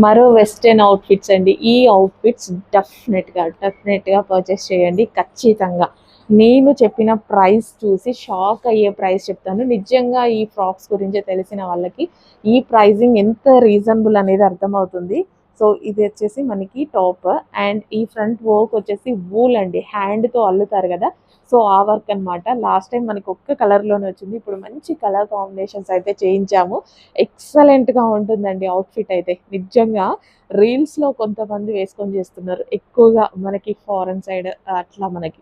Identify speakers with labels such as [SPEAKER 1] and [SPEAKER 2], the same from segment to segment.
[SPEAKER 1] మరో western outfits అండి. ఈ అవుట్ఫిట్స్ డెఫినెట్గా పర్చేస్ చేయండి ఖచ్చితంగా. నేను చెప్పిన ప్రైస్ చూసి షాక్ అయ్యే ప్రైస్ చెప్తాను. నిజంగా ఈ ఫ్రాక్స్ గురించి తెలిసిన వాళ్ళకి ఈ ప్రైజింగ్ ఎంత రీజనబుల్ అనేది అర్థమవుతుంది. సో ఇది వచ్చేసి మనకి టాప్ అండ్ ఈ ఫ్రంట్ వర్క్ వచ్చేసి వూల్ అండి, హ్యాండ్తో అల్లుతారు కదా, సో ఆ వర్క్ అనమాట. లాస్ట్ టైం మనకి ఒక్క కలర్లోనే వచ్చింది, ఇప్పుడు మంచి కలర్ కాంబినేషన్స్ అయితే చేయించాము. ఎక్సలెంట్గా ఉంటుందండి అవుట్ఫిట్ అయితే. నిజంగా రీల్స్లో కొంతమంది వేసుకొని చేస్తున్నారు ఎక్కువగా, మనకి ఫారెన్ సైడ్ అట్లా మనకి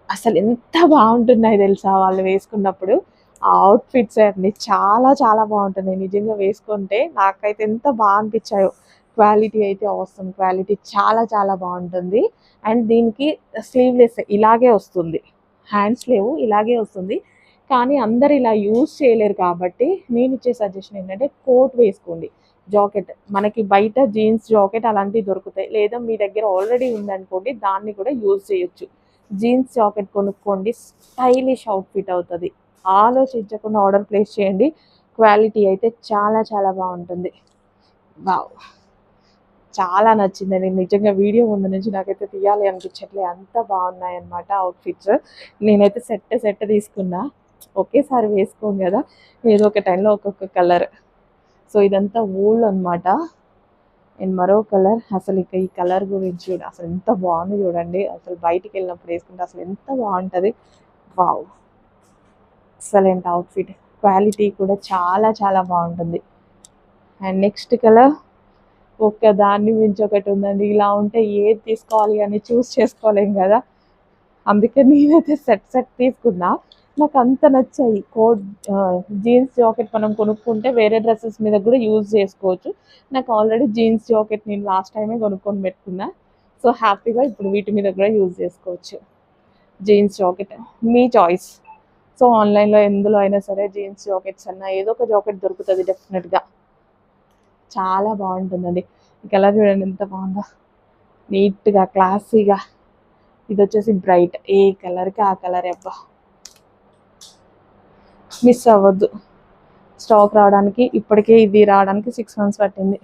[SPEAKER 1] అసలు ఎంత బాగుంటున్నాయి తెలుసా వాళ్ళు వేసుకున్నప్పుడు. ఆ అవుట్ఫిట్స్ అన్ని చాలా చాలా బాగుంటున్నాయి నిజంగా వేసుకుంటే. నాకైతే ఎంత బాగా అనిపించాయో. క్వాలిటీ అయితే అవసరం, క్వాలిటీ చాలా చాలా బాగుంటుంది. అండ్ దీనికి స్లీవ్లెస్ ఇలాగే వస్తుంది, హ్యాండ్స్ లేవు, ఇలాగే వస్తుంది. కానీ అందరు ఇలా యూజ్ చేయలేరు కాబట్టి నేను ఇచ్చే సజెషన్ ఏంటంటే కోట్ వేసుకోండి. జాకెట్ మనకి బయట జీన్స్ జాకెట్ అలాంటివి దొరుకుతాయి, లేదా మీ దగ్గర ఆల్రెడీ ఉందనుకోండి దాన్ని కూడా యూజ్ చేయొచ్చు. జీన్స్ జాకెట్ కొనుక్కోండి, స్టైలిష్ అవుట్ఫిట్ అవుతుంది. ఆలోచించకుండా ఆర్డర్ ప్లేస్ చేయండి, క్వాలిటీ అయితే చాలా చాలా బాగుంటుంది. వావ్, చాలా నచ్చిందండి నిజంగా. వీడియో ముందు నుంచి నాకైతే తీయాలి అనిపించట్లే, అంత బాగున్నాయి అన్నమాట అవుట్ఫిట్స్. నేనైతే సెట్ తీసుకున్నా, ఒకేసారి వేసుకోను కదా, ఏదో ఒక టైంలో ఒక్కొక్క కలర్. సో ఇదంతా వూల్ అనమాట. అండ్ మరో కలర్, అసలు ఇక ఈ కలర్ గురించి చూడ అసలు ఎంత బాగుంది చూడండి. అసలు బయటికి వెళ్ళినప్పుడు వేసుకుంటే అసలు ఎంత బాగుంటుంది. వావ్, ఎక్సలెంట్ అవుట్ఫిట్, క్వాలిటీ కూడా చాలా చాలా బాగుంటుంది. అండ్ నెక్స్ట్ కలర్ ఒక్క దాన్ని మించి ఒకటి ఉందండి. ఇలా ఉంటే ఏది తీసుకోవాలి అని చూస్ చేసుకోలేం కదా, అందుకే నేనైతే సెట్ తీసుకున్నా. నాకు అంత నచ్చాయి. కోట్ జీన్స్ జాకెట్ మనం కొనుక్కుంటే వేరే డ్రెస్సెస్ మీద కూడా యూజ్ చేసుకోవచ్చు. నాకు ఆల్రెడీ జీన్స్ జాకెట్ నేను లాస్ట్ టైమే కొనుక్కొని పెట్టుకున్నా, సో హ్యాపీగా ఇప్పుడు వీటి మీద కూడా యూజ్ చేసుకోవచ్చు. జీన్స్ జాకెట్ మీ చాయిస్. సో ఆన్లైన్లో ఎందులో అయినా సరే జీన్స్ జాకెట్స్ అన్నా ఏదో ఒక జాకెట్ దొరుకుతుంది డెఫినెట్గా. చాలా బాగుంటుందండి. ఈ కలర్ చూడండి ఎంత బాగుందో, నీట్గా క్లాసీగా. ఇది వచ్చేసి బ్రైట్, ఏ కలర్కి ఆ కలర్. అబ్బా, మిస్ అవ్వద్దు. స్టాక్ రావడానికి ఇప్పటికే ఇది రావడానికి 6 months పట్టింది.